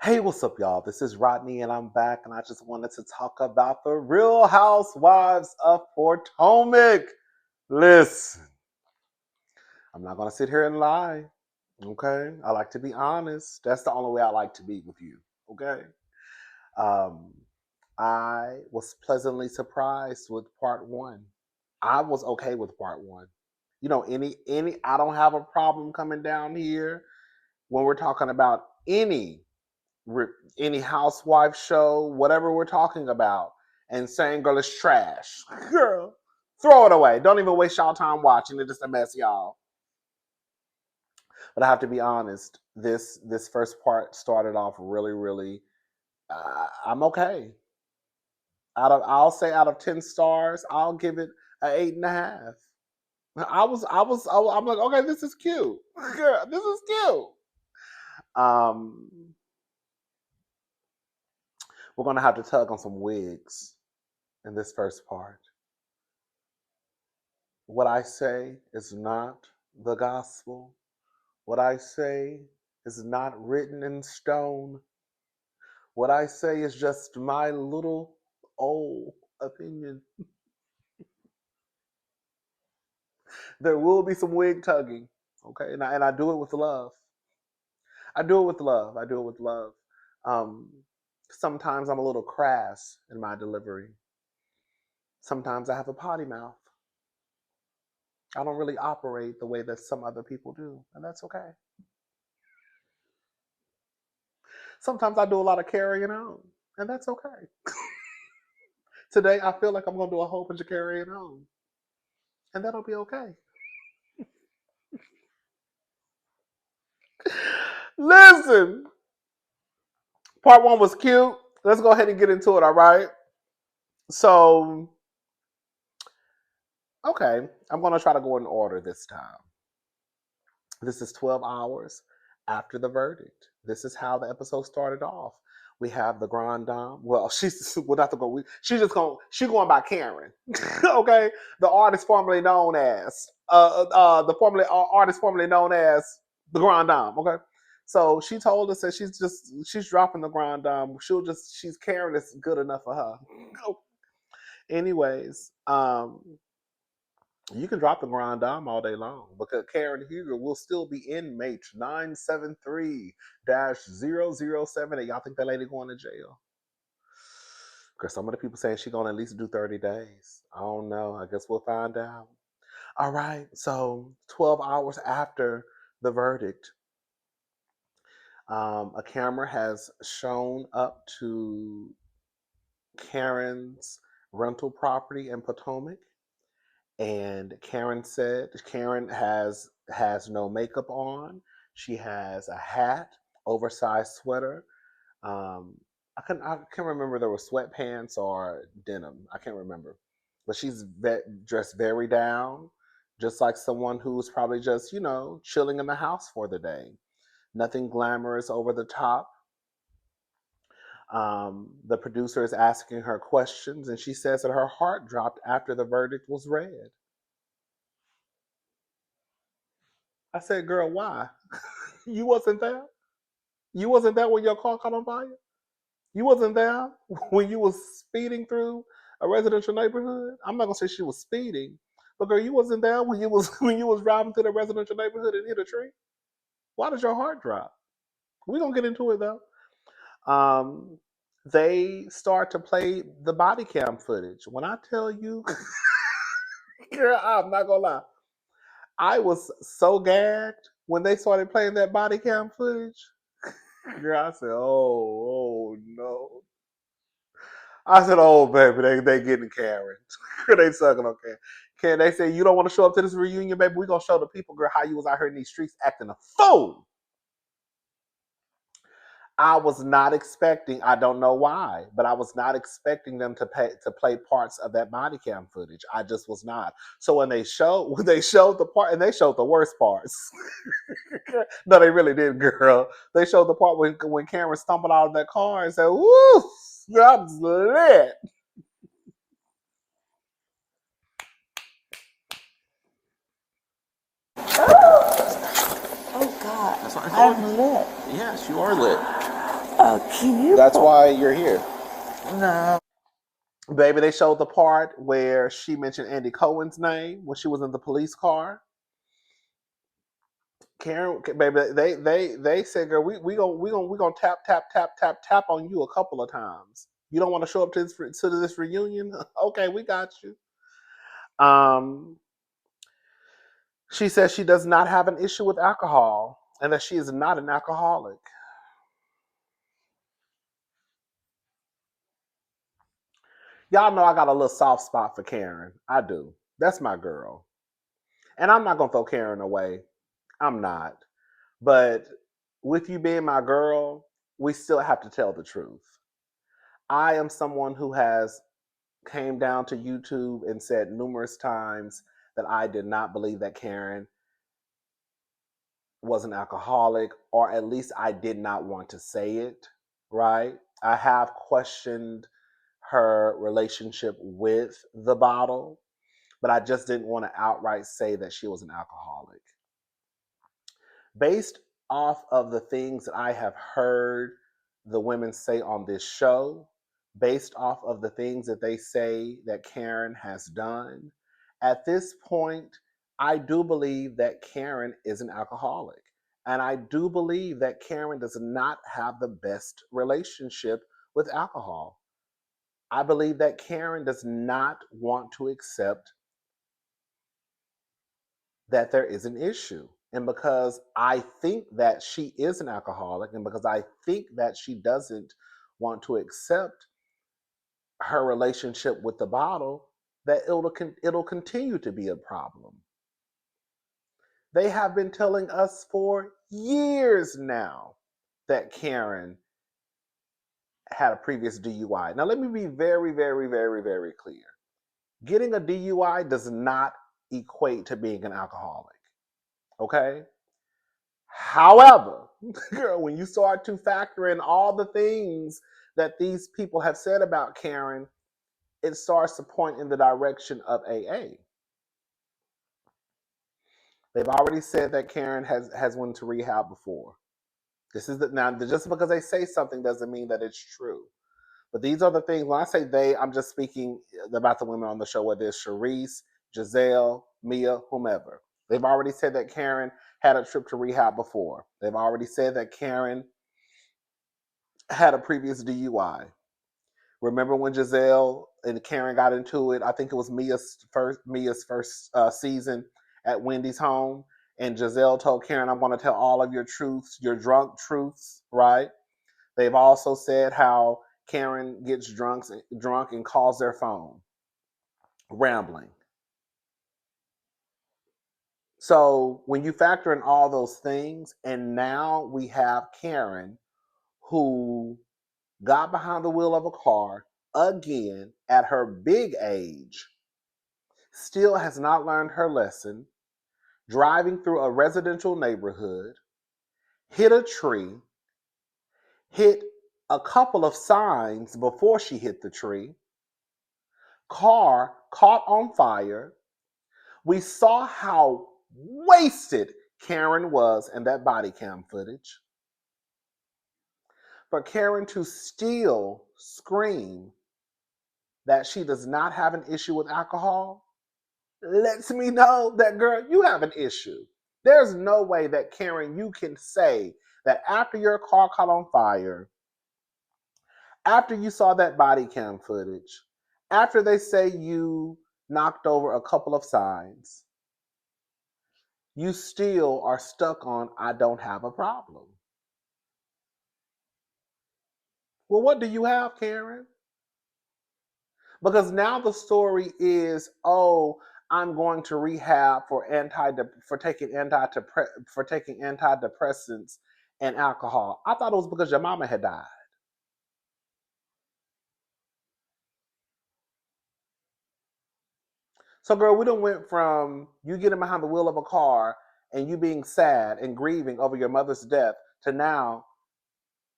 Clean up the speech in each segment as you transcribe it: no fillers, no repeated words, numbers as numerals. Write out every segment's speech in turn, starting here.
Hey, what's up, y'all? This is Rodney, and I'm back, and I just wanted to talk about the Real Housewives of Potomac. Listen, I'm not gonna sit here and lie, okay? I like to be honest. That's the only way I like to be with you, okay? Um, I was pleasantly surprised with part one. I was okay with part one. I don't have a problem coming down here when we're talking about any housewife show, whatever we're talking about, and saying, girl, it's trash. Girl, throw it away. Don't even waste y'all time watching it. It's a mess, y'all. But I have to be honest, this first part started off really, really, I'm okay. I'll say out of 10 stars, I'll give it an 8.5. I'm like, okay, this is cute. Girl, this is cute. Um, we're gonna have to tug on some wigs in this first part. What I say is not the gospel. What I say is not written in stone. What I say is just my little old opinion. There will be some wig tugging, okay? And I do it with love. I do it with love. I do it with love. Um, Sometimes I'm a little crass in my delivery. Sometimes I have a potty mouth. I don't really operate the way that some other people do, and that's okay. Sometimes I do a lot of carrying on, and that's okay. Today, I feel like I'm going to do a whole bunch of carrying on, and that'll be okay. Listen, part one was cute. Let's go ahead and get into it, all right? So, okay, I'm going to try to go in order this time. This is 12 hours after the verdict. This is how the episode started off. We have the grand dame. Well, she's well, not to go. She's going by Karen. Okay, the artist formerly known as the formerly artist formerly known as the grand dame. Okay, so she told us that she's dropping the grand dame. She's Karen is good enough for her. Anyways, you can drop the grand dame all day long because Karen Huger will still be inmate 973-0078. Y'all think that lady going to jail? Because some of the people saying she going to at least do 30 days. I don't know. I guess we'll find out. All right. So 12 hours after the verdict, a camera has shown up to Karen's rental property in Potomac. And Karen has no makeup on. She has a hat, oversized sweater. I can't remember if there were sweatpants or denim. I can't remember, but she's dressed very down, just like someone who's probably just chilling in the house for the day. Nothing glamorous over the top. The producer is asking her questions, and she says that her heart dropped after the verdict was read. I said, girl, why? You wasn't there? You wasn't there when your car caught on fire? You wasn't there when you was speeding through a residential neighborhood? I'm not gonna say she was speeding, but girl, you wasn't there when you was when you was driving through the residential neighborhood and hit a tree? Why did your heart drop? We're gonna get into it though. Um, they start to play the body cam footage. When I tell you, girl, I'm not gonna lie. I was so gagged when they started playing that body cam footage. Girl, I said, oh no. I said, oh baby, they getting Karen. They sucking on Karen. Karen, they say you don't want to show up to this reunion, baby. We gonna show the people, girl, how you was out here in these streets acting a fool. I was not expecting. I don't know why, but I was not expecting them to play parts of that body cam footage. I just was not. So when they showed the part, and they showed the worst parts. No, they really did, girl. They showed the part when Karen stumbled out of that car and said, "Woo, that's lit." Oh God, That's what I told I'm you. lit. Yes, you are lit. Can you? That's why you're here. No. Baby, they showed the part where she mentioned Andy Cohen's name when she was in the police car. Karen, baby, they said, girl, we gonna tap on you a couple of times. You don't want to show up to this reunion? Okay, we got you. Um, she says she does not have an issue with alcohol and that she is not an alcoholic. Y'all know I got a little soft spot for Karen. I do. That's my girl. And I'm not gonna throw Karen away. I'm not. But with you being my girl, we still have to tell the truth. I am someone who has came down to YouTube and said numerous times that I did not believe that Karen was an alcoholic, or at least I did not want to say it, right? I have questioned her relationship with the bottle, but I just didn't want to outright say that she was an alcoholic. Based off of the things that I have heard the women say on this show, based off of the things that they say that Karen has done, at this point, I do believe that Karen is an alcoholic. And I do believe that Karen does not have the best relationship with alcohol. I believe that Karen does not want to accept that there is an issue. And because I think that she is an alcoholic, and because I think that she doesn't want to accept her relationship with the bottle, that it'll continue to be a problem. They have been telling us for years now that Karen had a previous DUI. Now, let me be very, very, very, very clear. Getting a DUI does not equate to being an alcoholic. Okay? However, girl, when you start to factor in all the things that these people have said about Karen, it starts to point in the direction of AA. They've already said that Karen has went to rehab before. This is now just because they say something doesn't mean that it's true. But these are the things. When I say they, I'm just speaking about the women on the show, whether it's Charisse, Jazelle, Mia, whomever. They've already said that Karen had a trip to rehab before. They've already said that Karen had a previous DUI. Remember when Jazelle and Karen got into it? I think it was Mia's first season at Wendy's home, and Jazelle told Karen, "I'm going to tell all of your truths, your drunk truths." Right? They've also said how Karen gets drunk and calls their phone, rambling. So when you factor in all those things, and now we have Karen who got behind the wheel of a car again at her big age, still has not learned her lesson, driving through a residential neighborhood, hit a tree, hit a couple of signs before she hit the tree, car caught on fire. We saw how wasted Karen was in that body cam footage. For Karen to still scream that she does not have an issue with alcohol lets me know that, girl, you have an issue. There's no way that, Karen, you can say that after your car caught on fire, after you saw that body cam footage, after they say you knocked over a couple of signs, you still are stuck on, I don't have a problem. Well, what do you have, Karen? Because now the story is, oh, I'm going to rehab for taking antidepressants and alcohol. I thought it was because your mama had died. So, girl, we done went from you getting behind the wheel of a car and you being sad and grieving over your mother's death to now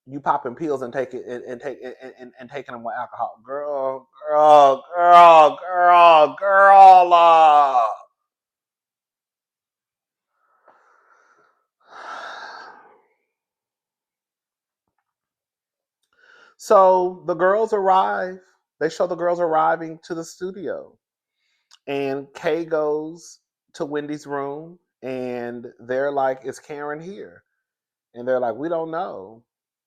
you popping pills and taking them with alcohol. Girl. So the girls arrive. They show the girls arriving to the studio. And Kay goes to Wendy's room and they're like, "Is Karen here?" And they're like, "We don't know."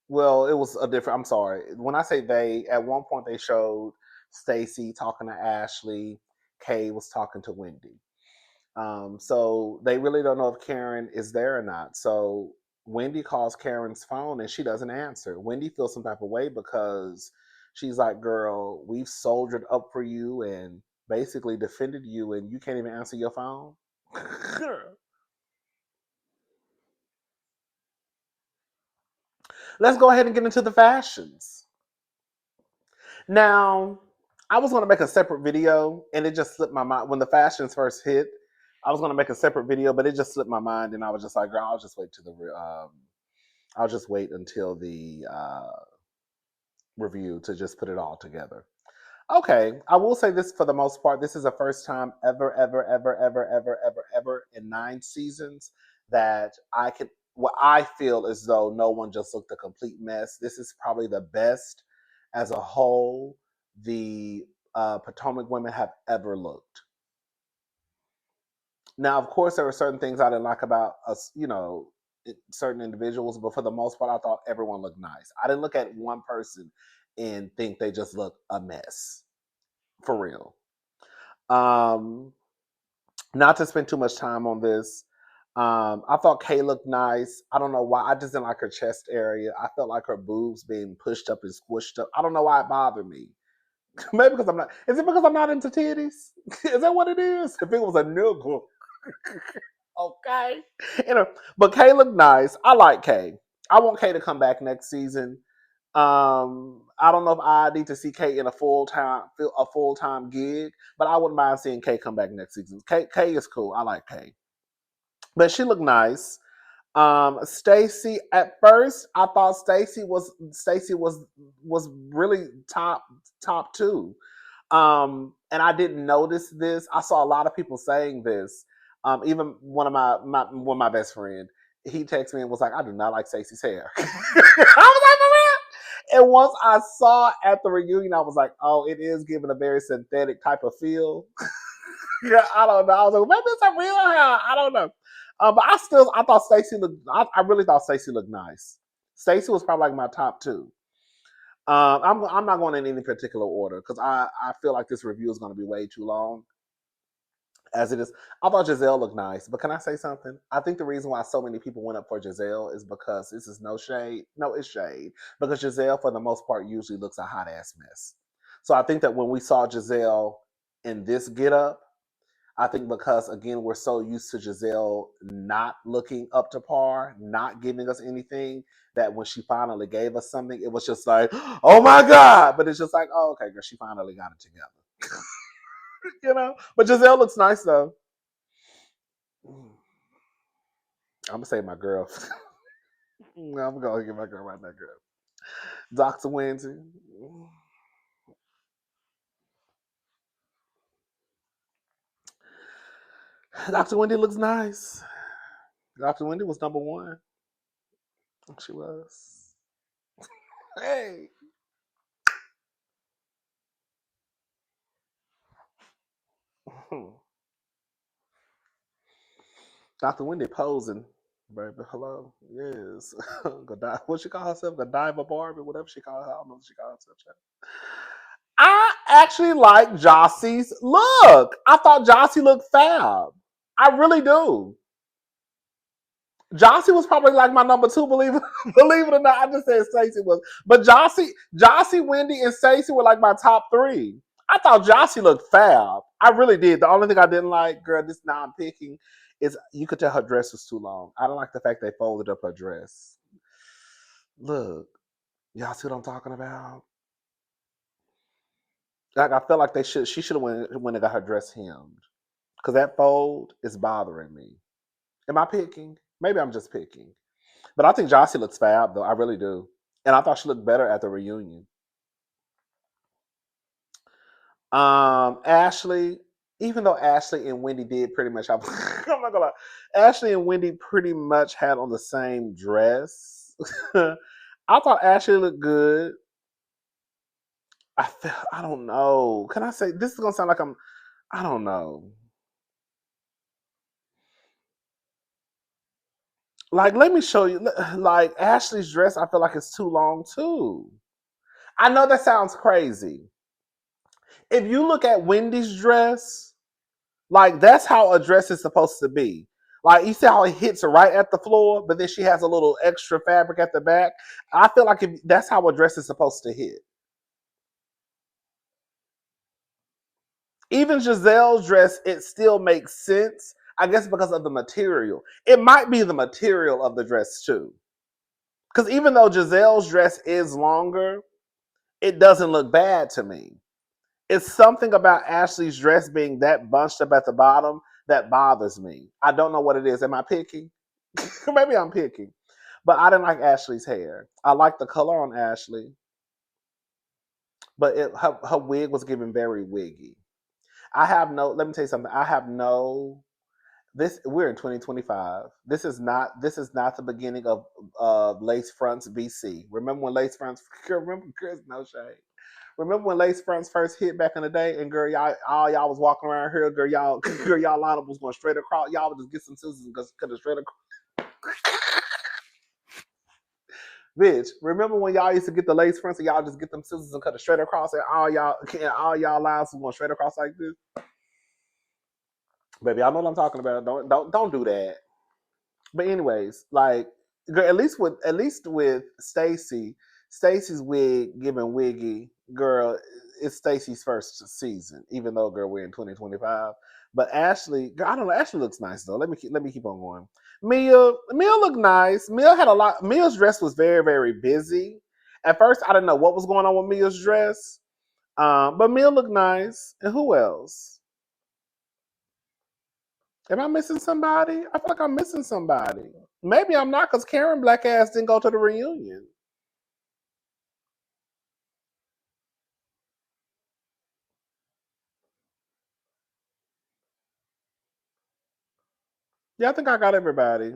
Well, it was a different, I'm sorry. When I say they, at one point they showed Stacy talking to Ashley, Kay was talking to Wendy. So they really don't know if Karen is there or not. So Wendy calls Karen's phone and she doesn't answer. Wendy feels some type of way because she's like, "Girl, we've soldiered up for you and basically defended you, and you can't even answer your phone." Let's go ahead and get into the fashions. Now, I was going to make a separate video and it just slipped my mind. When the fashions first hit, I was going to make a separate video, but it just slipped my mind and I was just like, "Girl, I'll just wait to I'll just wait until the review to just put it all together." Okay, I will say this for the most part. This is the first time ever, ever, ever, ever, ever, ever, ever in 9 seasons that I can. What I feel as though no one just looked a complete mess. This is probably the best as a whole the Potomac women have ever looked. Now, of course, there were certain things I didn't like about us, certain individuals, but for the most part, I thought everyone looked nice. I didn't look at one person and think they just looked a mess, for real. Um, Not to spend too much time on this. I thought Kay looked nice. I don't know why. I just didn't like her chest area. I felt like her boobs being pushed up and squished up. I don't know why it bothered me. Maybe because I'm not. Is it because I'm not into titties? Is that what it is? If it was a nigga, okay. But Kay looked nice. I like Kay. I want Kay to come back next season. I don't know if I need to see Kay in a full time gig, but I wouldn't mind seeing Kay come back next season. Kay is cool. I like Kay, but she looked nice. Stacy, at first I thought Stacy was really top two. And I didn't notice this. I saw a lot of people saying this. Even one of my best friend, he texted me and was like, "I do not like Stacey's hair." I was like, "For real?" And once I saw at the reunion, I was like, "Oh, it is giving a very synthetic type of feel." Yeah, I don't know. I was like, "Maybe it's a real hair." I don't know. But I thought Stacey looked. I really thought Stacey looked nice. Stacey was probably like my top two. I'm not going in any particular order because I feel like this review is going to be way too long as it is. I thought Jazelle looked nice, but can I say something? I think the reason why so many people went up for Jazelle is because this is no shade. No, it's shade. Because Jazelle, for the most part, usually looks a hot ass mess. So I think that when we saw Jazelle in this get up, I think because again we're so used to Giselle not looking up to par, not giving us anything, that when she finally gave us something, it was just like, "Oh my god!" But it's just like, "Oh, okay, girl, she finally got it together." But Giselle looks nice though. I'm gonna say my girl. I'm gonna get my girl right now, girl. Dr. Wendy. Dr. Wendy looks nice. Dr. Wendy was number one. She was. Hey. Dr. Wendy posing, baby. Hello. Yes. What she call herself? Godiva Barbie, whatever she call her. I don't know what she call herself. I actually like Jassi's look. I thought Jassi looked fab. I really do. Jassi was probably like my number two, believe it, believe it or not. I just said Stacey was. But Jassi, Wendy, and Stacey were like my top three. I thought Jassi looked fab. I really did. The only thing I didn't like, girl, this now I'm picking, is you could tell her dress was too long. I don't like the fact they folded up her dress. Look, y'all see what I'm talking about? Like I felt like she should have went and got her dress hemmed. Cause that fold is bothering me. Am I picking? Maybe I'm just picking. But I think Jassi looks fab though. I really do. And I thought she looked better at the reunion. Ashley, even though Ashley and Wendy did pretty much have, I'm not gonna lie, Ashley and Wendy pretty much had on the same dress. I thought Ashley looked good. I don't know. Can I say this is gonna sound like I don't know. Like, let me show you. Like Ashley's dress, I feel like it's too long too. I know that sounds crazy. If you look at Wendy's dress, like that's how a dress is supposed to be. Like you see how it hits right at the floor, but then she has a little extra fabric at the back. I feel like if, that's how a dress is supposed to hit. Even Giselle's dress, it still makes sense. I guess because of the material. It might be the material of the dress too. Because even though Giselle's dress is longer, it doesn't look bad to me. It's something about Ashley's dress being that bunched up at the bottom that bothers me. I don't know what it is. Am I picky? Maybe I'm picky. But I didn't like Ashley's hair. I like the color on Ashley, but her wig was giving very wiggy. I have no, let me tell you something. I have no, this, we're in 2025. This is not the beginning of lace fronts BC. Remember when lace fronts, remember, girls, no shade. Remember when lace fronts first hit back in the day, and girl, y'all, all y'all was walking around here, girl, y'all, girl, y'all lineup was going straight across. Y'all would just get some scissors and cut it straight across. Bitch, remember when y'all used to get the lace fronts and y'all just get them scissors and cut it straight across, and all y'all lines was going straight across like this? Baby, y'all know what I'm talking about. Don't do that. But anyways, like girl, at least with Stacy, Stacy's wig giving wiggy. Girl, it's Stacy's first season, even though girl we're in 2025. But Ashley, girl, I don't know. Ashley looks nice though. Let me keep on going. Mia looked nice. Mia had a lot. Mia's dress was very very busy. At first, I didn't know what was going on with Mia's dress, but Mia looked nice. And who else? Am I missing somebody? I feel like I'm missing somebody. Maybe I'm not because Karen Black ass didn't go to the reunion. Yeah, I think I got everybody.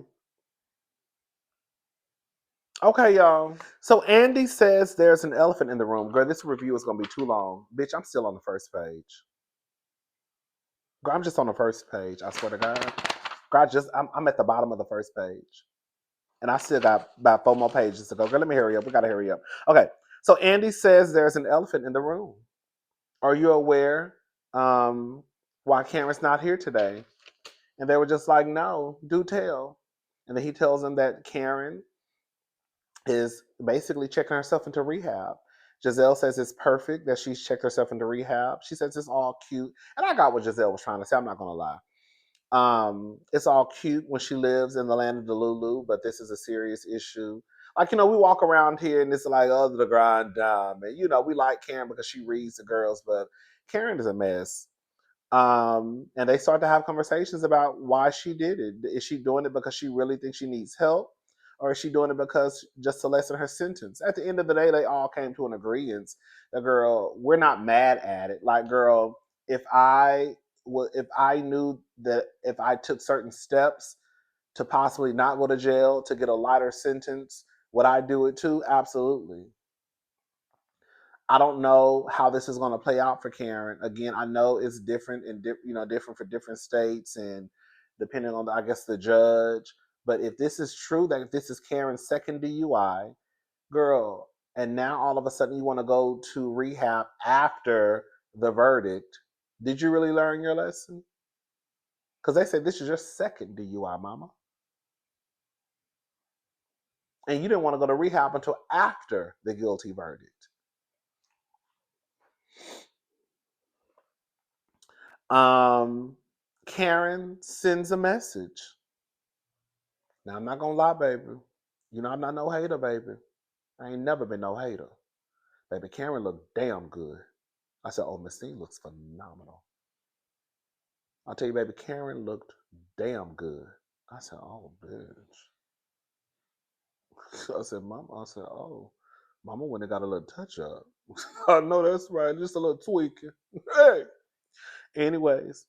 Okay, y'all. So Andy says there's an elephant in the room. Girl, this review is gonna be too long. Bitch, I'm still on the first page. Girl, I'm just on the first page. I swear to God. Girl, I'm at the bottom of the first page. And I still got about 4 more pages to go. Girl, let me hurry up. We gotta hurry up. Okay. So Andy says there's an elephant in the room. Are you aware why Karen's not here today? And they were just like, no, do tell. And then he tells them that Karen is basically checking herself into rehab. Jazelle says it's perfect that she's checked herself into rehab. She says it's all cute. And I got what Jazelle was trying to say. I'm not going to lie. It's all cute when she lives in the land of the Lulu, but this is a serious issue. Like, we walk around here and it's like, oh, the grind dime. And, we like Karen because she reads the girls, but Karen is a mess. And they start to have conversations about why she did it. Is she doing it because she really thinks she needs help? Or is she doing it because just to lessen her sentence? At the end of the day, they all came to an agreement that, girl, we're not mad at it. Like, girl, if I knew that if I took certain steps to possibly not go to jail to get a lighter sentence, would I do it too? Absolutely. I don't know how this is going to play out for Karen. Again, I know it's different and different for different states and depending on I guess the judge. But if this is true, that if this is Karen's second DUI, girl, and now all of a sudden you want to go to rehab after the verdict, did you really learn your lesson? Because they said this is your second DUI, mama, and you didn't want to go to rehab until after the guilty verdict. Um, Karen sends a message. Now I'm not gonna lie, baby. I'm not no hater, baby. I ain't never been no hater. Baby, Karen looked damn good. I said, oh, Miss C looks phenomenal. I'll tell you, baby, Karen looked damn good. I said, oh, bitch. I said, Mama, I said, oh, Mama went and got a little touch up. I know that's right, just a little tweaking. Hey. Anyways,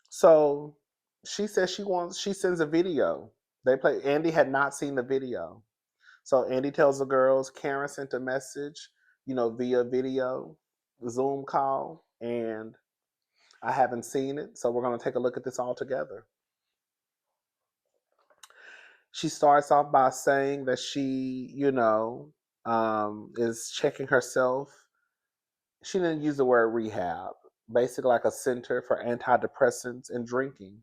so she says she sends a video. Andy had not seen the video. So Andy tells the girls Karen sent a message, via video. Zoom call, and I haven't seen it, so we're going to take a look at this all together. She starts off by saying that she, is checking herself. She didn't use the word rehab, basically like a center for antidepressants and drinking.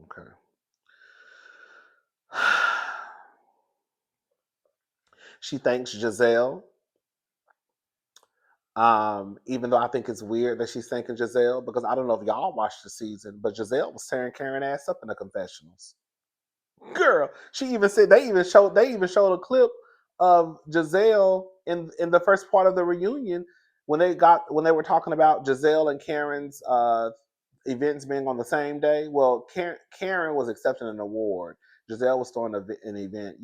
Okay. She thanks Jazelle. Even though I think it's weird that she's thanking Jazelle, because I don't know if y'all watched the season, but Jazelle was tearing Karen ass up in the confessionals. Girl, she even said they even showed a clip of Jazelle in the first part of the reunion when they were talking about Jazelle and Karen's events being on the same day. Well, Karen was accepting an award. Giselle was throwing an event,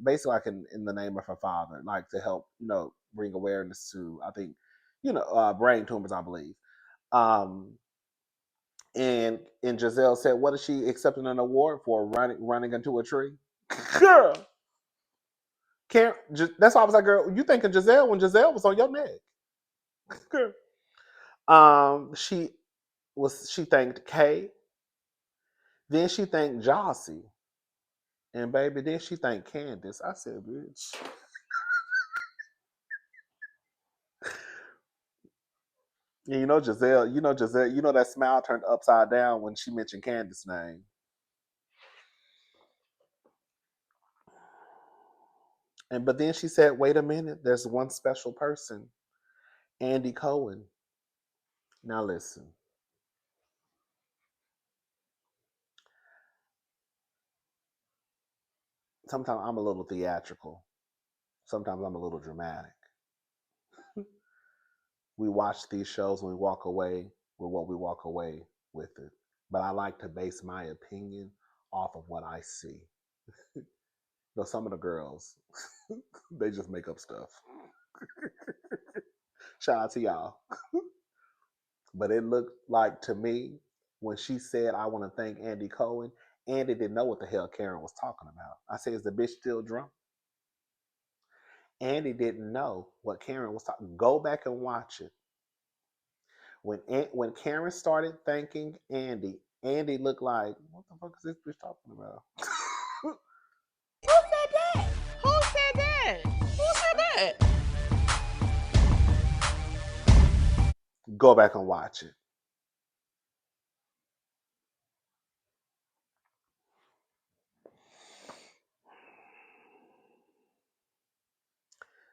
basically like in the name of her father, like to help, bring awareness to, I think, brain tumors, I believe. Um, and Giselle said, "What is she accepting an award for? Running into a tree?" Girl, that's why I was like, "Girl, you thinking Giselle when Giselle was on your neck?" Girl. She thanked Kay, then she thanked Jassi, and baby, then she thanked Candace. I said, "Bitch." And Giselle, that smile turned upside down when she mentioned Candace's name. But then she said, "Wait a minute, there's one special person, Andy Cohen." Now listen, sometimes I'm a little theatrical. Sometimes I'm a little dramatic. We watch these shows and we walk away with what we walk away with it. But I like to base my opinion off of what I see. Some of the girls, they just make up stuff. Shout out to y'all. But it looked like to me when she said, "I want to thank Andy Cohen," Andy didn't know what the hell Karen was talking about. I said, "Is the bitch still drunk?" Andy didn't know what Karen was talking. Go back and watch it. When Karen started thanking Andy, Andy looked like, "What the fuck is this bitch talking about?" Who said that? Who said that? Who said that? Go back and watch it.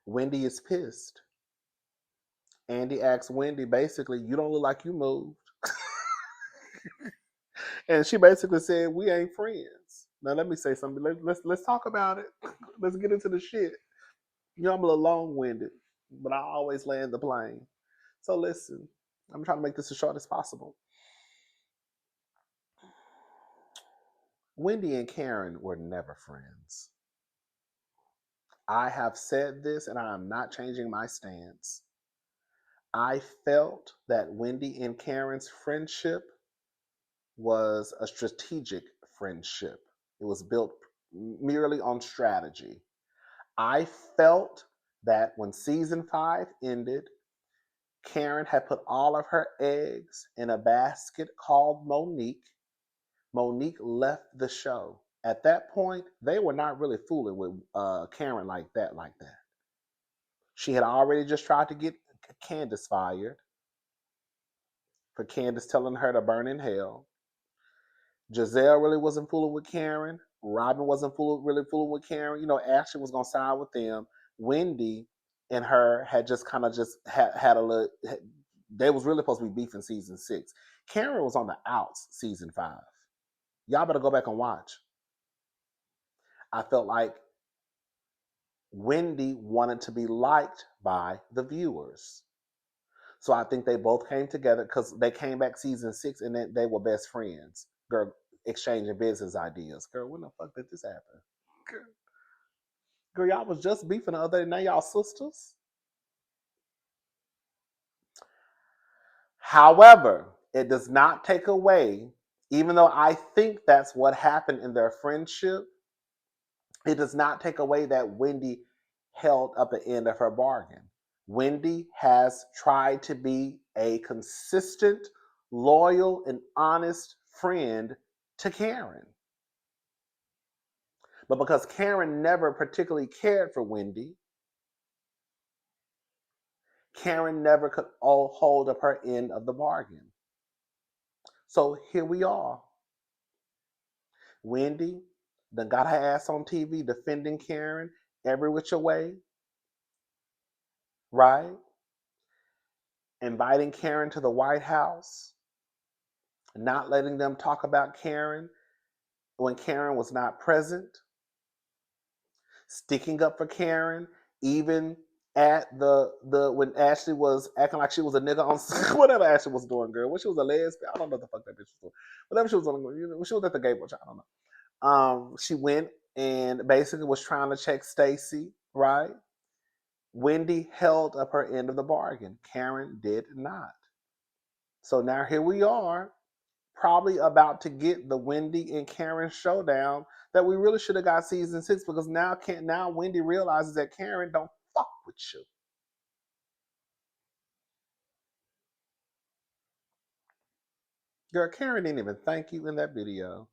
Wendy is pissed. Andy asks Wendy, basically, "You don't look like you moved." And she basically said, "We ain't friends." Now let me say something. Let's talk about it. Let's get into the shit. I'm a little long winded, but I always land the plane. So listen, I'm trying to make this as short as possible. Wendy and Karen were never friends. I have said this, and I am not changing my stance. I felt that Wendy and Karen's friendship was a strategic friendship. It was built merely on strategy. I felt that when season 5 ended, Karen had put all of her eggs in a basket called Monique. Monique left the show. At that point, they were not really fooling with Karen like that, like that. She had already just tried to get Candace fired for Candace telling her to burn in hell. Giselle really wasn't fooling with Karen. Robin wasn't really fooling with Karen. Ashley was gonna side with them. Wendy and her had just kind of just had a little. They was really supposed to be beefing season 6. Karen was on the outs season 5. Y'all better go back and watch. I felt like Wendy wanted to be liked by the viewers. So I think they both came together because they came back season 6 and they were best friends. Girl, exchanging business ideas. Girl, when the fuck did this happen? Girl, y'all was just beefing the other day. Now y'all sisters. However, it does not take away, even though I think that's what happened in their friendship, It does not take away that Wendy held up the end of her bargain. Wendy has tried to be a consistent, loyal, and honest friend to Karen. But because Karen never particularly cared for Wendy, Karen never could hold up her end of the bargain. So here we are. Wendy done got her ass on TV defending Karen every which way, right? Inviting Karen to the White House, not letting them talk about Karen when Karen was not present, sticking up for Karen, even at the when Ashley was acting like she was a nigga on whatever Ashley was doing, girl. When she was a lesbian, I don't know what the fuck that bitch was doing. Whatever she was doing, when she was at the gay bunch, I don't know. She went and basically was trying to check Stacy, right? Wendy held up her end of the bargain. Karen did not. So now here we are, probably about to get the Wendy and Karen showdown that we really should have got season 6 because now Wendy realizes that Karen don't fuck with you. Girl, Karen didn't even thank you in that video.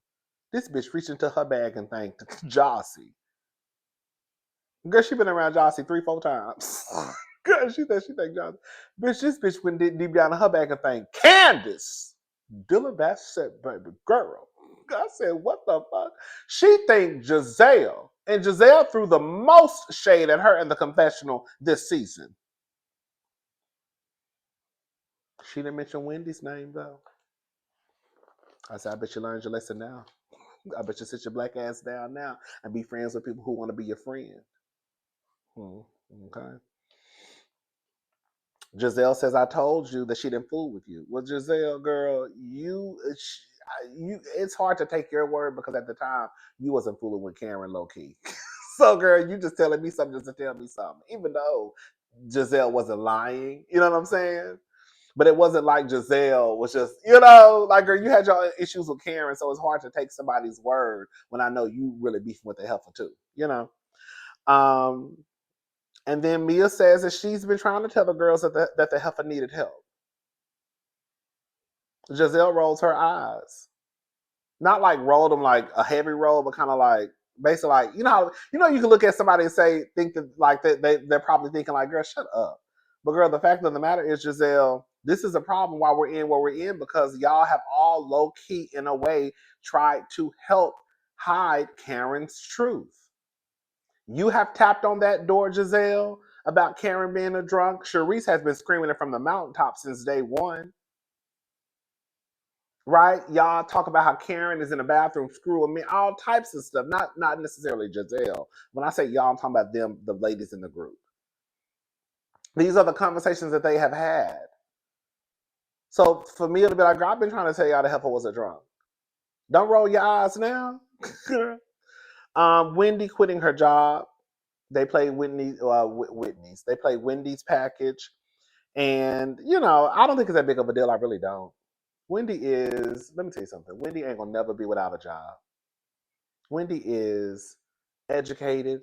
This bitch reached into her bag and thanked Jassi. Girl, she been around Jassi 3-4 times. Girl, she thanked Jassi. Bitch, this bitch went deep down in her bag and thanked Candace. Dylan Bassett, baby girl. I said, what the fuck? She think Jazelle. And Jazelle threw the most shade at her in the confessional this season. She didn't mention Wendy's name, though. I said, I bet you learned your lesson now. I bet you sit your black ass down now and be friends with people who want to be your friend. Okay. Jazelle says, I told you that she didn't fool with you. Well, Jazelle, girl, it's hard to take your word because at the time you wasn't fooling with Karen low key. So, girl, you just telling me something just to tell me something, even though Jazelle wasn't lying. You know what I'm saying? But it wasn't like Jazelle was just, like, girl, you had your issues with Karen, so it's hard to take somebody's word when I know you really beefing with the heifer too. Um, and then Mia says that she's been trying to tell the girls that the heifer needed help. Jazelle rolls her eyes. Not like rolled them like a heavy roll, but kind of like basically like you can look at somebody and think that like they're probably thinking like, girl, shut up. But girl, the fact of the matter is, Jazelle, this is a problem why we're in where we're in because y'all have all low key in a way tried to help hide Karen's truth. You have tapped on that door, Jazelle, about Karen being a drunk. Charisse has been screaming it from the mountaintop since day one. Right? Y'all talk about how Karen is in the bathroom screwing me, all types of stuff. Not necessarily Jazelle. When I say y'all, I'm talking about them, the ladies in the group. These are the conversations that they have had. So for me to be like, I've been trying to tell y'all the heifer was a drunk. Don't roll your eyes now. Wendy quitting her job. They play Whitney's. They play Wendy's package. And, I don't think it's that big of a deal. I really don't. Wendy is, let me tell you something. Wendy ain't gonna never be without a job. Wendy is educated.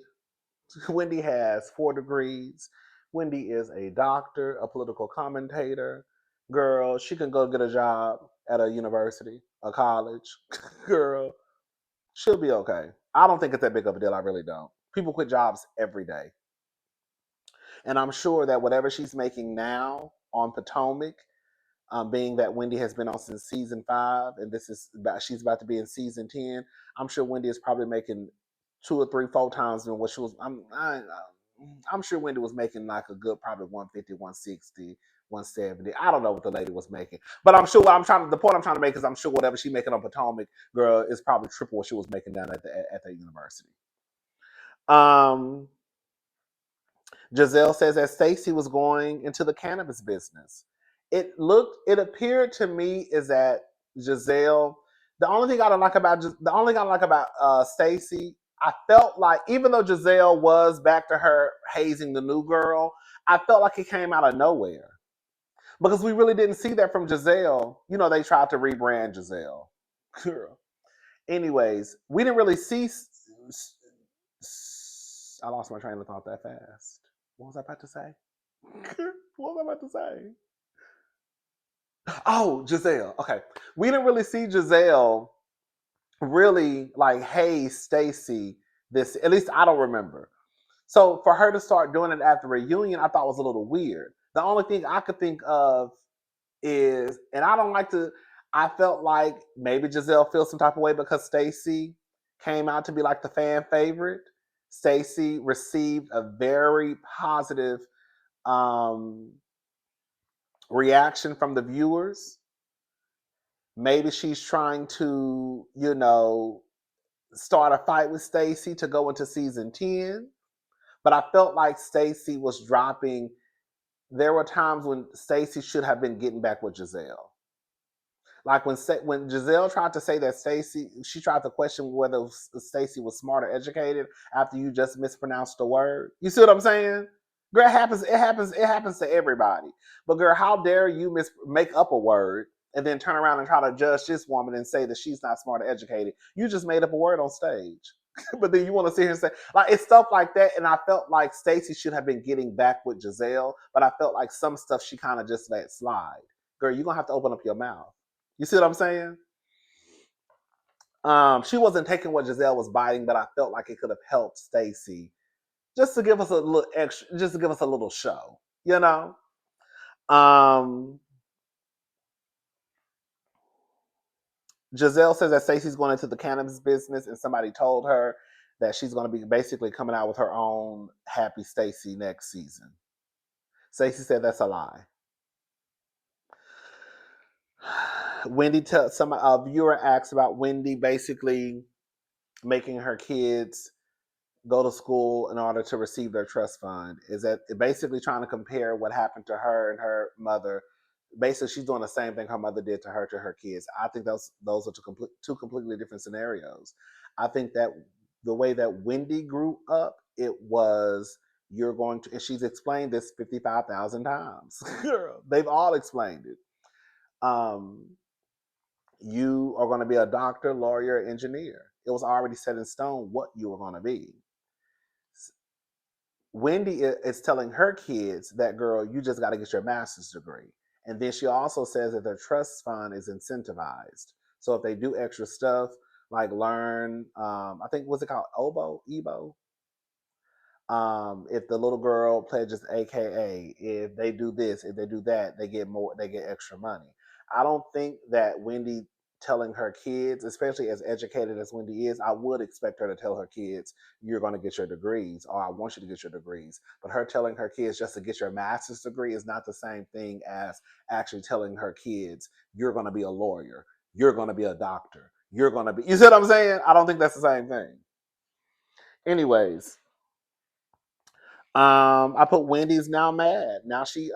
Wendy has 4 degrees. Wendy is a doctor, a political commentator. Girl, she can go get a job at a university, a college. Girl, she'll be okay. I don't think it's that big of a deal. I really don't. People quit jobs every day. And I'm sure that whatever she's making now on Potomac, being that Wendy has been on since season 5, and she's about to be in season 10. I'm sure Wendy is probably making 2 or 3, 4 times than what she was. I'm sure Wendy was making like a good probably 150, 160, 170. I don't know what the lady was making, but I'm sure the point I'm trying to make is I'm sure whatever she's making on Potomac, girl, is probably triple what she was making down at the university. Jazelle says that Stacy was going into the cannabis business. It appeared to me is that Jazelle, the only thing I like about Stacy, I felt like even though Jazelle was back to her hazing the new girl, I felt like it came out of nowhere. Because we really didn't see that from Jazelle. They tried to rebrand Jazelle. Girl. Anyways, we didn't really see I lost my train of thought that fast. What was I about to say? What was I about to say? Oh, Jazelle. Okay. We didn't really see Jazelle really like, hey, Stacy, this, at least I don't remember. So for her to start doing it at the reunion, I thought was a little weird. The only thing I could think of is, and I don't like to, I felt like maybe Jazelle feels some type of way because Stacy came out to be like the fan favorite. Stacy received a very positive um, reaction from the viewers. Maybe she's trying to, start a fight with Stacy to go into season 10. But I felt like Stacy was dropping. There were times when Stacy should have been getting back with Jazelle. Like when Jazelle tried to say that Stacy, she tried to question whether Stacy was smart or educated after you just mispronounced the word. You see what I'm saying? Girl, it happens. It happens. It happens to everybody. But girl, how dare you make up a word and then turn around and try to judge this woman and say that she's not smart or educated? You just made up a word on stage. But then you want to sit here and say, like, it's stuff like that. And I felt like Stacy should have been getting back with Jazelle, but I felt like some stuff she kind of just let slide. Girl, you're gonna have to open up your mouth. You see what I'm saying? She wasn't taking what Jazelle was biting, but I felt like it could have helped Stacy just to give us a little extra, just to give us a little show, you know. Um, Jazelle says that Stacy's going into the cannabis business, and somebody told her that she's going to be basically coming out with her own Happy Stacy next season. Stacy said that's a lie. Wendy some a viewer asked about Wendy basically making her kids go to school in order to receive their trust fund. Is that basically trying to compare what happened to her and her mother? Basically, she's doing the same thing her mother did to her kids. I think those are two completely different scenarios. I think that the way that Wendy grew up, it was you're going to, and she's explained this 55,000 times. They've all explained it. Um, you are going to be a doctor, lawyer, engineer. It was already set in stone what you were going to be. Wendy is telling her kids that, girl, you just got to get your master's degree. And then she also says that their trust fund is incentivized. So if they do extra stuff, like learn, I think, what's it called? Ebo? If the little girl pledges AKA, if they do this, if they do that, they get more, they get extra money. I don't think that Wendy telling her kids, especially as educated as Wendy is, I would expect her to tell her kids, you're going to get your degrees, or I want you to get your degrees. But her telling her kids just to get your master's degree is not the same thing as actually telling her kids, you're going to be a lawyer, you're going to be a doctor, you're going to be, you see what I'm saying? I don't think that's the same thing. Anyways, I put Wendy's now mad. Now she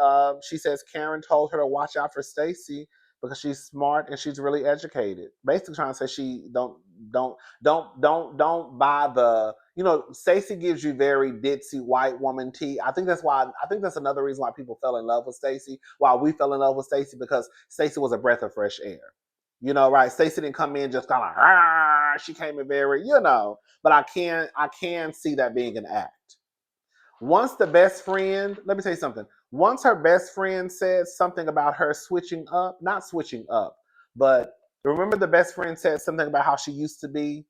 says Karen told her to watch out for Stacy because she's smart and she's really educated. Basically trying to say she don't buy the, Stacy gives you very ditzy white woman tea. I think that's another reason why people fell in love with Stacy. Why we fell in love with Stacy, because Stacy was a breath of fresh air. Right? Stacy didn't come in just kind of, she came in very, but I can see that being an act. Once the best friend, let me tell you something. Once her best friend said something about her switching up, not switching up, but remember the best friend said something about how she used to be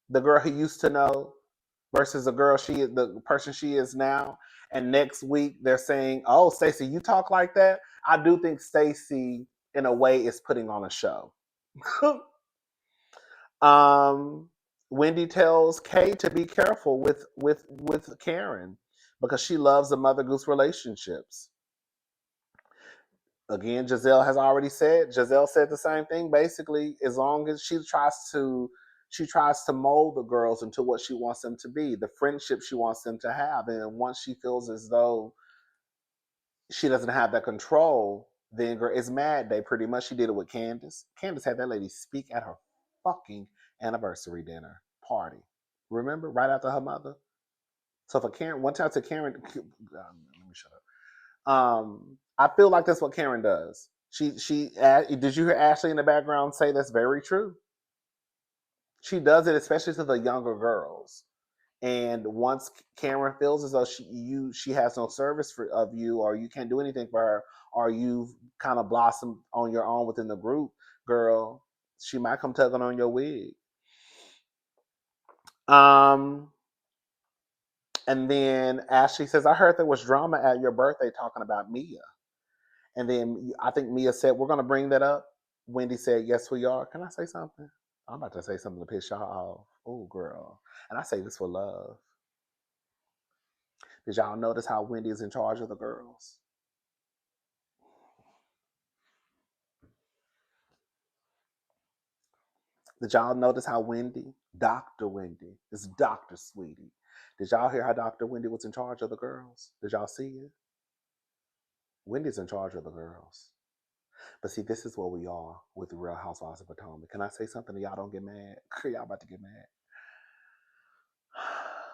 the girl he used to know versus the person she is now. And next week they're saying, "Oh, Stacey, you talk like that." I do think Stacey, in a way, is putting on a show. um, Wendy tells Kay to be careful with Karen because she loves the Mother Goose relationships. Again, Jazelle said the same thing. Basically, as long as she tries to mold the girls into what she wants them to be, the friendship she wants them to have, and once she feels as though she doesn't have that control, then girl is mad day. Pretty much, she did it with Candace. Candace had that lady speak at her fucking anniversary dinner party. Remember, right after her mother. So for Karen, one time to Karen, let me shut up. I feel like that's what Karen does. Did you hear Ashley in the background say that's very true? She does it, especially to the younger girls. And once Karen feels as though she has no service of you, or you can't do anything for her, or you've kind of blossomed on your own within the group, girl, she might come tugging on your wig. Um, and then Ashley says, I heard there was drama at your birthday talking about Mia. And then I think Mia said, we're going to bring that up. Wendy said, yes, we are. Can I say something? I'm about to say something to piss y'all off. Oh, girl. And I say this for love. Did y'all notice how Wendy is in charge of the girls? Did y'all notice how Wendy, Dr. Wendy, is Dr. Sweetie? Did y'all hear how Dr. Wendy was in charge of the girls? Did y'all see it? Wendy's in charge of the girls. But see, this is where we are with the Real Housewives of Potomac. Can I say something and y'all don't get mad? Y'all about to get mad.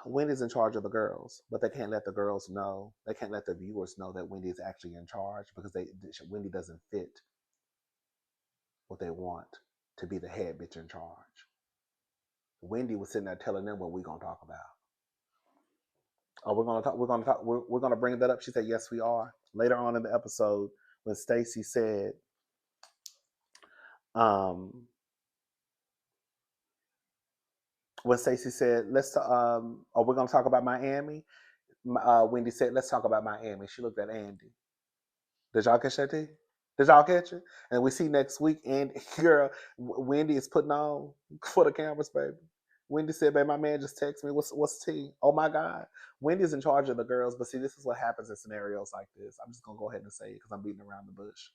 Wendy's in charge of the girls, but they can't let the girls know. They can't let the viewers know that Wendy is actually in charge because Wendy doesn't fit what they want to be the head bitch in charge. Wendy was sitting there telling them what we're gonna talk about. Oh, we're gonna talk. We're gonna talk. We're gonna bring that up. She said, "Yes, we are." Later on in the episode, when Stacey said, "Let's," oh, we're gonna talk about Miami. Wendy said, "Let's talk about Miami." She looked at Andy. Did y'all catch that? Did y'all catch it? And we see next week, and girl, Wendy is putting on for the cameras, baby. Wendy said, "Babe, my man just texted me. What's tea? Oh my God." Wendy's in charge of the girls, but see, this is what happens in scenarios like this. I'm just gonna go ahead and say it because I'm beating around the bush.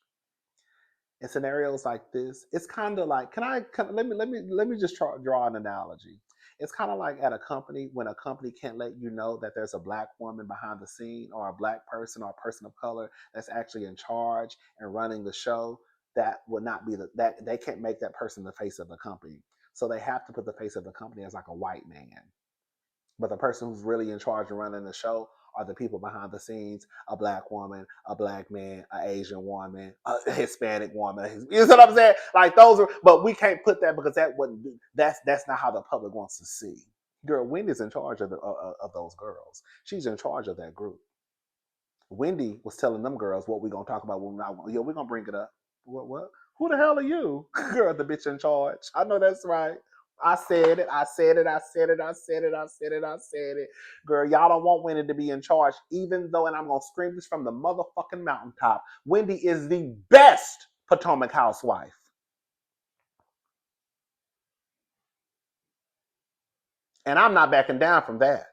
In scenarios like this, it's kind of like, let me just draw an analogy. It's kind of like at a company when a company can't let you know that there's a black woman behind the scene, or a black person or a person of color that's actually in charge and running the show. That would not be that they can't make that person the face of the company. So they have to put the face of the company as like a white man. But the person who's really in charge of running the show are the people behind the scenes: a black woman, a black man, an Asian woman, a Hispanic woman. You know what I'm saying? Like those are, but we can't put that because that wouldn't. That's not how the public wants to see. Girl, Wendy's in charge of those girls. She's in charge of that group. Wendy was telling them girls what we gonna talk about when we're gonna bring it up. What? Who the hell are you? Girl, the bitch in charge. I know that's right. I said it. I said it. I said it. I said it. I said it. I said it. Girl, y'all don't want Wendy to be in charge, even though, and I'm gonna scream this from the motherfucking mountaintop. Wendy is the best Potomac housewife. And I'm not backing down from that.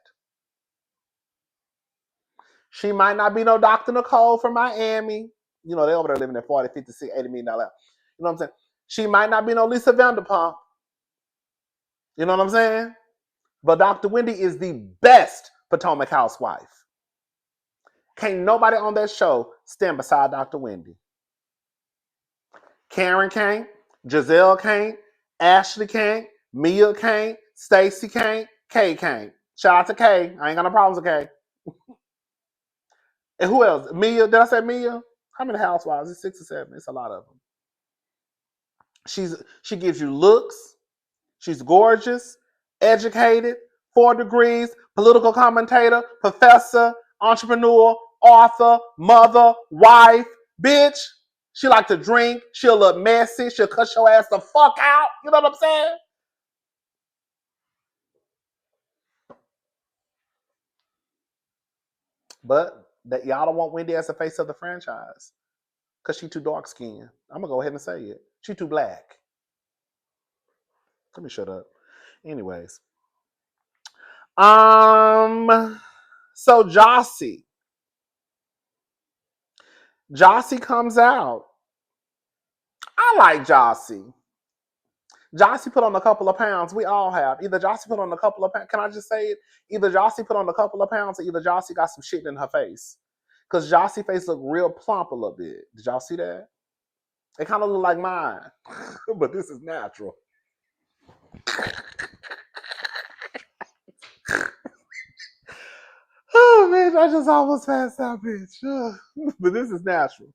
She might not be no Dr. Nicole from Miami. You know, they over there living at 40, 50, 60, $80 million. You know what I'm saying? She might not be no Lisa Vanderpump. You know what I'm saying? But Dr. Wendy is the best Potomac housewife. Can't nobody on that show stand beside Dr. Wendy. Karen can't. Jazelle can't. Ashley can't. Mia can't. Stacey can't. Kay can't. Shout out to Kay. I ain't got no problems with Kay. And who else? Mia. Did I say Mia? How many housewives? It's 6 or 7. It's a lot of them. She gives you looks. She's gorgeous, educated, 4 degrees, political commentator, professor, entrepreneur, author, mother, wife, bitch. She like to drink. She'll look messy. She'll cut your ass the fuck out. You know what I'm saying? But that y'all don't want Wendy as the face of the franchise because she too dark skinned. I'm gonna go ahead and say it. She too black. Let me shut up. Anyways, so Jassi comes out. I like Jassi. Jassi put on a couple of pounds. We all have. Either Jassi put on a couple of pounds. Can I just say it? Either Jassi put on a couple of pounds, or either Jassi got some shit in her face. Because Jassi face looked real plump a little bit. Did y'all see that? It kind of looked like mine. But this is natural. Oh, bitch, I just almost passed out, bitch. But this is natural.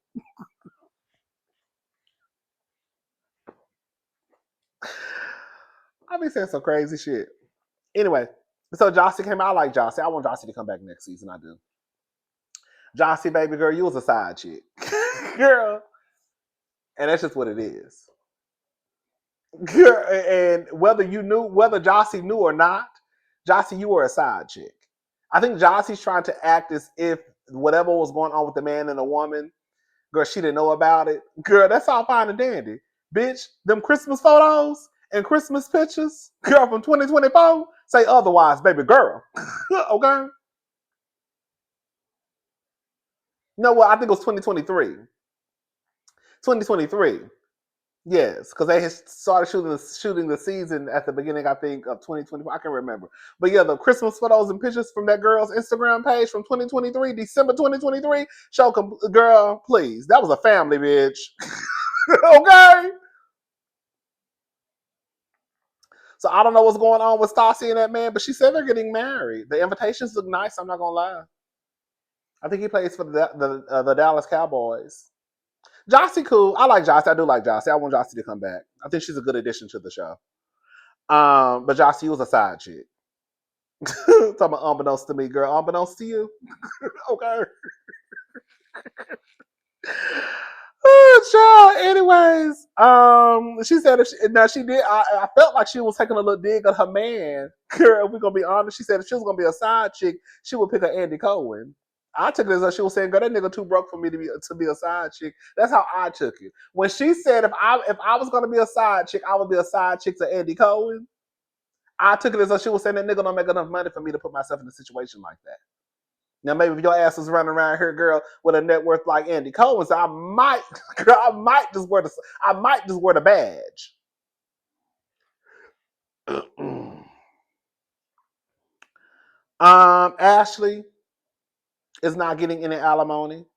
I be saying some crazy shit. Anyway, So Jassi came out. I like Jassi. I want Jassi to come back next season. I do. Jassi, baby girl, you was a side chick. Girl. And that's just what it is. Girl, and whether Jassi knew or not, Jassi, you were a side chick. I think Jassi's trying to act as if whatever was going on with the man and the woman, girl, she didn't know about it. Girl, that's all fine and dandy. Bitch, them Christmas photos and Christmas pictures, girl, from 2024, say otherwise, baby girl. Okay? No, well, I think it was 2023. 2023. Yes, because they had started shooting the season at the beginning, I think, of 2024. I can't remember. But yeah, the Christmas photos and pictures from that girl's Instagram page from 2023, December 2023, girl, please. That was a family, bitch. Okay? So I don't know what's going on with Stassi and that man, but she said they're getting married. The invitations look nice, I'm not going to lie. I think he plays for the Dallas Cowboys. Jassi cool. I like Jassi. I do like Jassi. I want Jassi to come back. I think she's a good addition to the show. But Jassi was a side chick. Talking about unbeknownst to me, girl. Unbeknownst to you. Okay. Oh, child. Anyways, she said now she did. I felt like she was taking a little dig at her man. Girl, if we're gonna be honest, she said if she was gonna be a side chick, she would pick a Andy Cohen. I took it as though she was saying, "Girl, that nigga too broke for me to be a side chick." That's how I took it. When she said if I was gonna be a side chick, I would be a side chick to Andy Cohen. I took it as though she was saying that nigga don't make enough money for me to put myself in a situation like that. Now maybe if your ass was running around here, girl, with a net worth like Andy Cohen's, I might, girl, I might just wear the badge. Ashley is not getting any alimony.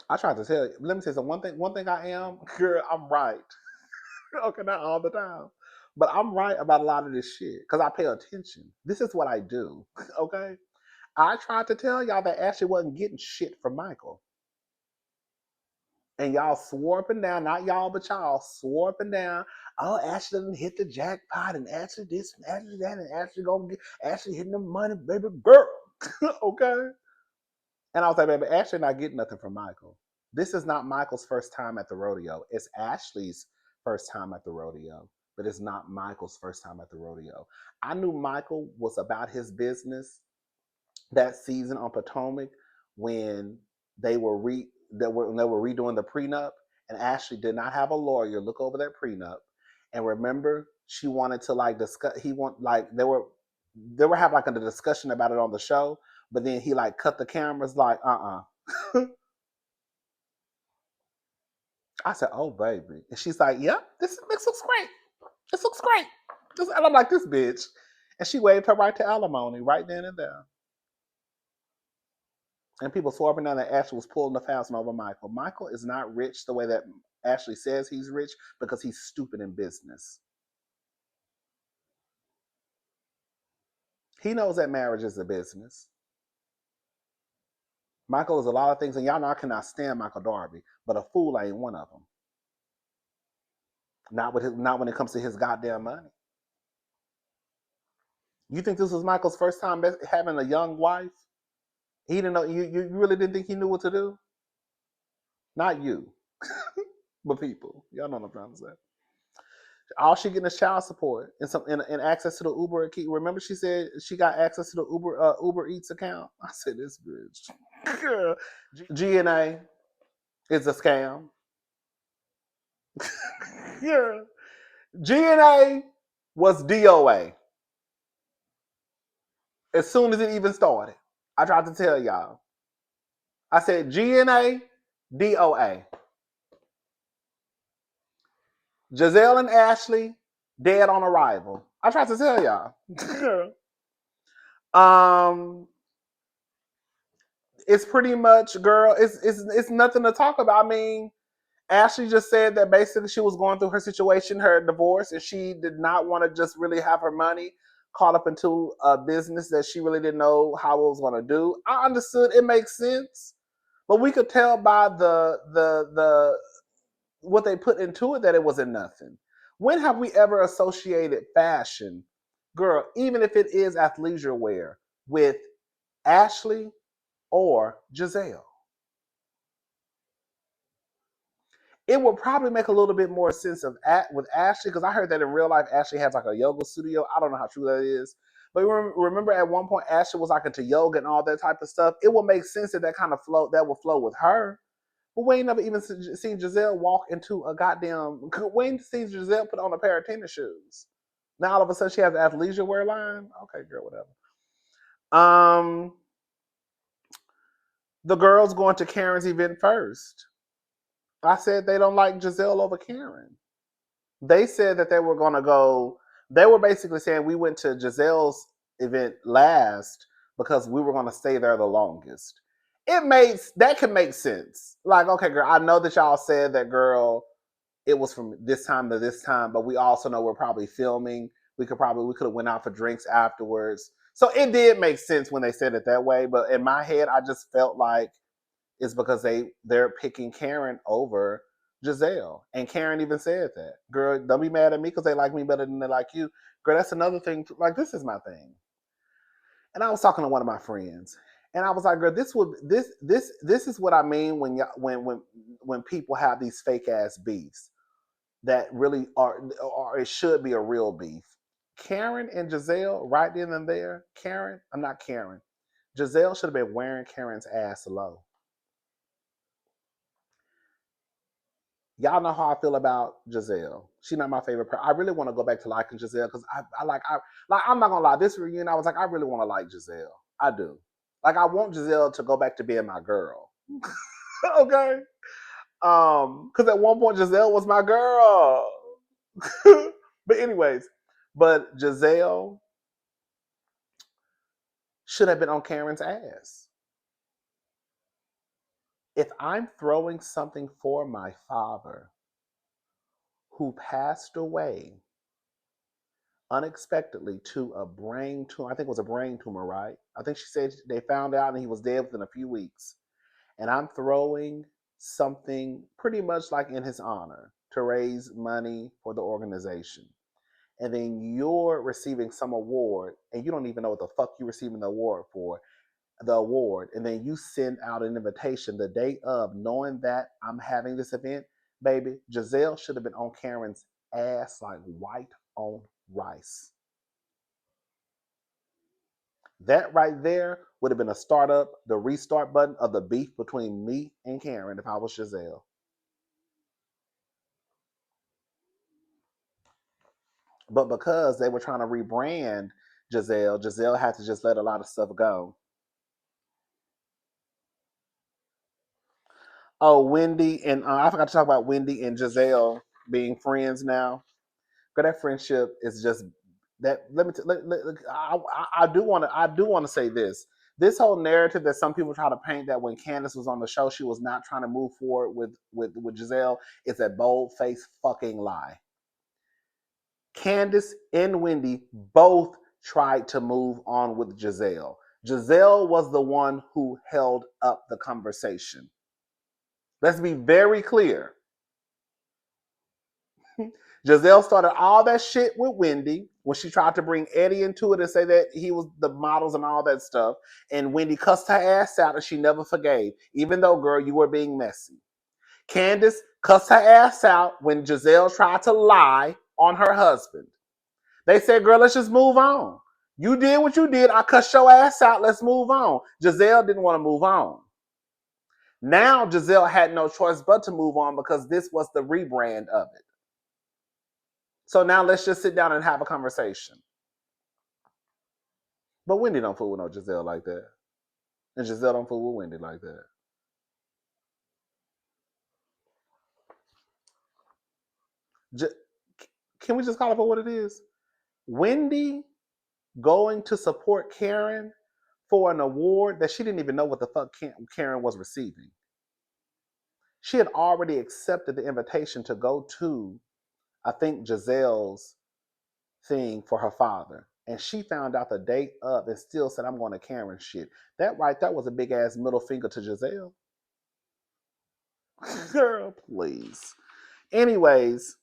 I tried to tell you. Let me say something. One thing I am, girl, I'm right. Okay, not all the time. But I'm right about a lot of this shit. Because I pay attention. This is what I do. Okay? I tried to tell y'all that Ashley wasn't getting shit from Michael. And y'all swore up and down, not y'all, but y'all swore up and down. Oh, Ashley didn't hit the jackpot, and Ashley this, and Ashley that, and Ashley gonna get Ashley hitting the money, baby girl. Okay. And I was like, baby, Ashley not getting nothing from Michael. This is not Michael's first time at the rodeo. It's Ashley's first time at the rodeo, but it's not Michael's first time at the rodeo. I knew Michael was about his business that season on Potomac when they were when they were redoing the prenup, and Ashley did not have a lawyer look over that prenup. And remember, she wanted to like discuss. They were having like a discussion about it on the show, but then he like cut the cameras like I said, oh baby, and she's like, yep, this looks great. This looks great. And I'm like, this bitch, and she waived her right to alimony right then and there. And people swapping down that Ashley was pulling the fast one over Michael. Michael is not rich the way that Ashley says he's rich because he's stupid in business. He knows that marriage is a business. Michael is a lot of things, and y'all know I cannot stand Michael Darby, but a fool ain't one of them. Not when it comes to his goddamn money. You think this was Michael's first time having a young wife? He didn't know. You really didn't think he knew what to do? Not you, but people. Y'all know what I'm trying to say. All she getting is child support and access to the Uber. Remember, she said she got access to the Uber Eats account. I said, this bitch. Girl. GNA is a scam. Yeah. GNA was DOA as soon as it even started. I tried to tell y'all. I said GNA, DOA. Jazelle and Ashley, dead on arrival. I tried to tell y'all. It's pretty much, girl, it's nothing to talk about. I mean, Ashley just said that basically she was going through her situation, her divorce, and she did not want to just really have her money caught up into a business that she really didn't know how it was going to do. I understood, it makes sense, but we could tell by the what they put into it that it wasn't nothing. When have we ever associated fashion, girl, even if it is athleisure wear, with Ashley or Jazelle? It would probably make a little bit more sense with Ashley, because I heard that in real life Ashley has like a yoga studio. I don't know how true that is, but remember at one point Ashley was like into yoga and all that type of stuff. It would make sense that that would flow with her. But we ain't never even seen Jazelle walk into a goddamn. We ain't seen Jazelle put on a pair of tennis shoes. Now all of a sudden she has an athleisure wear line. Okay, girl, whatever. Um, the girls going to Karen's event first. I said they don't like Jazelle over Karen. They said that they were going to go. They were basically saying we went to Giselle's event last because we were going to stay there the longest. That can make sense. Like, okay, girl, I know that y'all said that, girl, it was from this time to this time, but we also know we're probably filming. We could have went out for drinks afterwards. So it did make sense when they said it that way. But in my head, I just felt like it's because they're picking Karen over Jazelle. And Karen even said that. Girl, don't be mad at me because they like me better than they like you. Girl, that's another thing. Like, this is my thing. And I was talking to one of my friends, and I was like, girl, this is what I mean when people have these fake ass beefs that really are, or it should be a real beef. Karen and Jazelle, right then and there, I'm not Karen. Jazelle should have been wearing Karen's ass low. Y'all know how I feel about Jazelle. She's not my favorite person. I really want to go back to liking Jazelle because I'm not gonna lie. This reunion, I was like, I really want to like Jazelle. I do. Like, I want Jazelle to go back to being my girl. Okay. Because at one point Jazelle was my girl. But anyways, but Jazelle should have been on Karen's ass. If I'm throwing something for my father who passed away unexpectedly to a brain tumor. I think it was a brain tumor, right? I think she said they found out and he was dead within a few weeks. And I'm throwing something pretty much like in his honor to raise money for the organization. And then you're receiving some award and you don't even know what the fuck you're receiving the award. And then you send out an invitation the day of, knowing that I'm having this event. Baby, Jazelle should have been on Karen's ass like white on rice. That right there would have been the restart button of the beef between me and Karen if I was Jazelle. But because they were trying to rebrand Jazelle had to just let a lot of stuff go. Oh, Wendy and I forgot to talk about Wendy and Jazelle being friends now. But that friendship is just that. Let me. I do want to say this. This whole narrative that some people try to paint that when Candace was on the show, she was not trying to move forward with Jazelle is a bold faced fucking lie. Candace and Wendy both tried to move on with Jazelle. Jazelle was the one who held up the conversation. Let's be very clear. Jazelle started all that shit with Wendy when she tried to bring Eddie into it and say that he was the models and all that stuff. And Wendy cussed her ass out and she never forgave, even though, girl, you were being messy. Candace cussed her ass out when Jazelle tried to lie on her husband. They said, girl, let's just move on. You did what you did. I cussed your ass out. Let's move on. Jazelle didn't want to move on. Now Jazelle had no choice but to move on because this was the rebrand of it. So now let's just sit down and have a conversation. But Wendy don't fool with no Jazelle like that. And Jazelle don't fool with Wendy like that. Can we just call it for what it is? Wendy going to support Karen for an award that she didn't even know what the fuck Karen was receiving. She had already accepted the invitation to go to, I think, Giselle's thing for her father. And she found out the date of and still said, I'm going to Karen shit. That right there was a big ass middle finger to Jazelle. Girl, please. Anyways,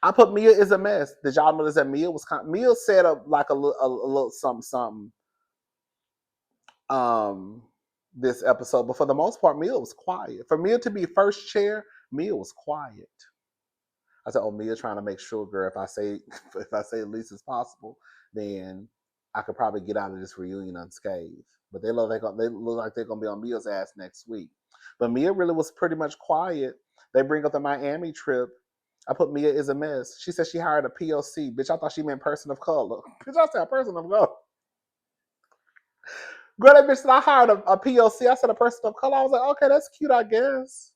I put Mia is a mess. Did y'all notice that Mia was Mia said like a little something something um this episode, but for the most part, Mia was quiet. For Mia to be first chair, Mia was quiet. I said, "Oh, Mia, trying to make sure, girl. If I say if I say the least as possible, then I could probably get out of this reunion unscathed." But they look like they're gonna be on Mia's ass next week. But Mia really was pretty much quiet. They bring up the Miami trip. I put Mia is a mess. She said she hired a POC. Bitch, I thought she meant person of color. Bitch, I said person of color. Girl, that bitch said I hired a POC. I said a person of color. I was like, okay, that's cute, I guess.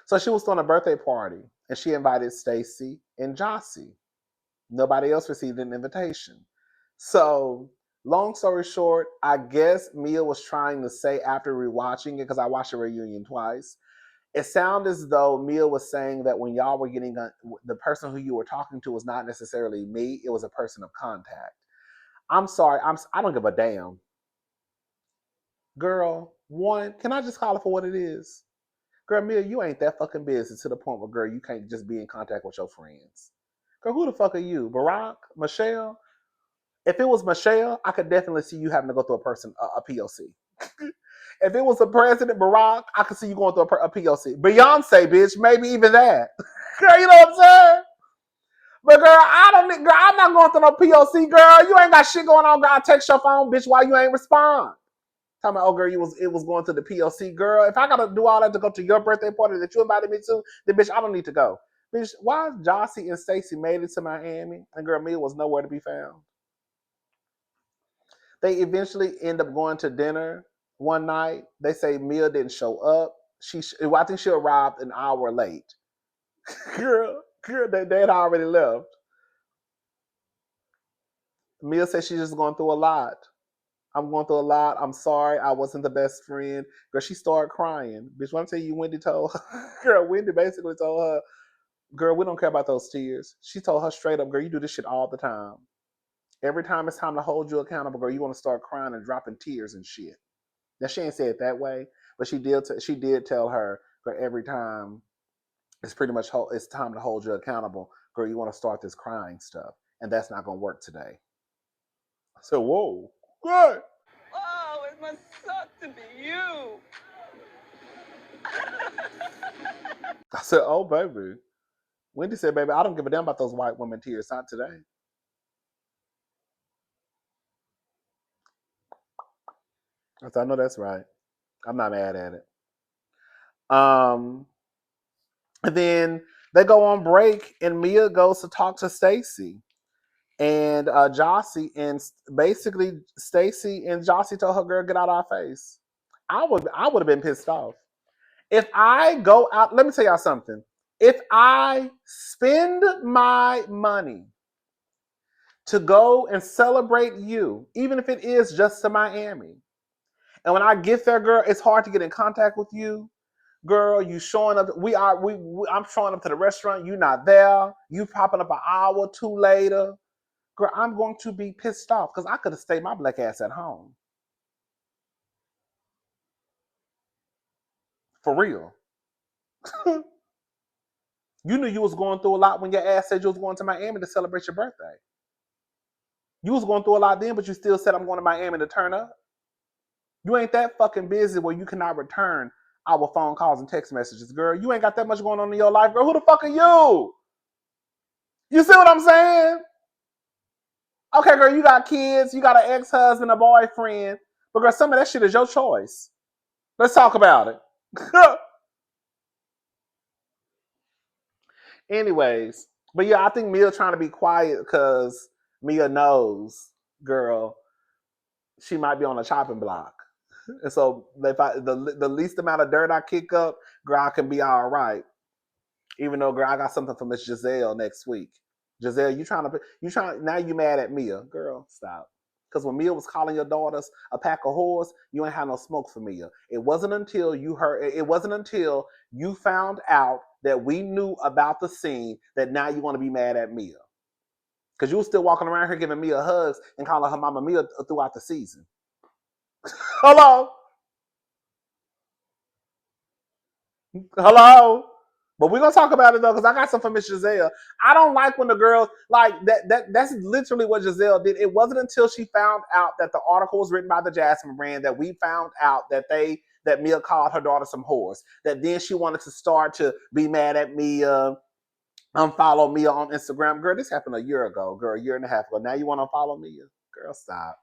So she was throwing a birthday party, and she invited Stacy and Jassi. Nobody else received an invitation. So, long story short, I guess Mia was trying to say after rewatching it, because I watched the reunion twice, it sounded as though Mia was saying that when y'all were getting the person who you were talking to was not necessarily me, it was a person of contact. I'm sorry, I don't give a damn. Girl, one, can I just call it for what it is? Girl, Mia, you ain't that fucking busy to the point where, girl, you can't just be in contact with your friends. Girl, who the fuck are you? Barack? Michelle? If it was Michelle, I could definitely see you having to go through a POC. If it was the president, Barack, I could see you going through a POC. Beyonce, bitch, maybe even that. Girl, you know what I'm saying? But girl, I'm not going through no POC, girl. You ain't got shit going on, girl. I text your phone, bitch, why you ain't respond? Talking about, oh girl, it was going to the POC, girl. If I gotta do all that to go to your birthday party that you invited me to, then bitch, I don't need to go. Bitch, why Jassi and Stacy made it to Miami and girl Mia was nowhere to be found? They eventually end up going to dinner one night. They say Mia didn't show up. I think she arrived an hour late. girl, they had already left. Mia said she's just going through a lot. I'm going through a lot. I'm sorry. I wasn't the best friend. Girl, she started crying. Bitch, when I tell you Wendy told her, girl, Wendy basically told her, girl, we don't care about those tears. She told her straight up, girl, you do this shit all the time. Every time it's time to hold you accountable, girl, you want to start crying and dropping tears and shit. Now she ain't say it that way, but she did tell her, girl, every time it's pretty much it's time to hold you accountable, girl, you want to start this crying stuff. And that's not going to work today. I said, whoa, what? Oh, it must suck to be you. I said, oh, baby. Wendy said, baby, I don't give a damn about those white women tears. Not today. I said, I know that's right. I'm not mad at it. And then they go on break, and Mia goes to talk to Stacy and Jassi, and basically Stacy and Jassi told her, girl, get out of our face. I would have been pissed off. If I go out, let me tell y'all something. If I spend my money to go and celebrate you, even if it is just to Miami, and when I get there, girl, it's hard to get in contact with you. Girl, you showing up. I'm showing up to the restaurant. You not there. You popping up an hour or two later. Girl, I'm going to be pissed off because I could have stayed my black ass at home. For real. You knew you was going through a lot when your ass said you was going to Miami to celebrate your birthday. You was going through a lot then, but you still said I'm going to Miami to turn up. You ain't that fucking busy where you cannot return our phone calls and text messages, girl. You ain't got that much going on in your life, girl. Who the fuck are you? You see what I'm saying? Okay, girl, you got kids, you got an ex-husband, a boyfriend, but girl, some of that shit is your choice. Let's talk about it. Anyways, but yeah, I think Mia trying to be quiet because Mia knows, girl, she might be on a chopping block. And so the least amount of dirt I kick up, girl, I can be all right. Even though, girl, I got something for Miss Jazelle next week. Giselle, now you mad at Mia. Girl, stop. Because when Mia was calling your daughters a pack of whores, you ain't had no smoke for Mia. It wasn't until you found out that we knew about the scene that now you want to be mad at Mia. Because you were still walking around here giving Mia hugs and calling her mama Mia throughout the season. Hello? Hello? But we're gonna talk about it though, because I got some for Miss Jazelle. I don't like when the girls like that's literally what Jazelle did. It wasn't until she found out that the article was written by the Jasmine brand that we found out that Mia called her daughter some whores. That then she wanted to start to be mad at Mia, unfollow Mia on Instagram. Girl, this happened a year ago, girl, a year and a half ago. Now you want to unfollow Mia? Girl, stop.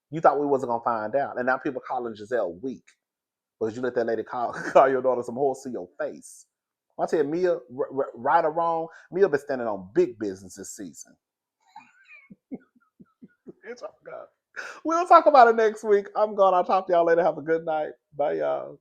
You thought we wasn't gonna find out, and now people calling Jazelle weak because you let that lady call your daughter some horse to your face. I tell you, Mia, right or wrong, Mia been standing on big business this season. We'll talk about it next week. I'm gone. I'll talk to y'all later. Have a good night. Bye, y'all.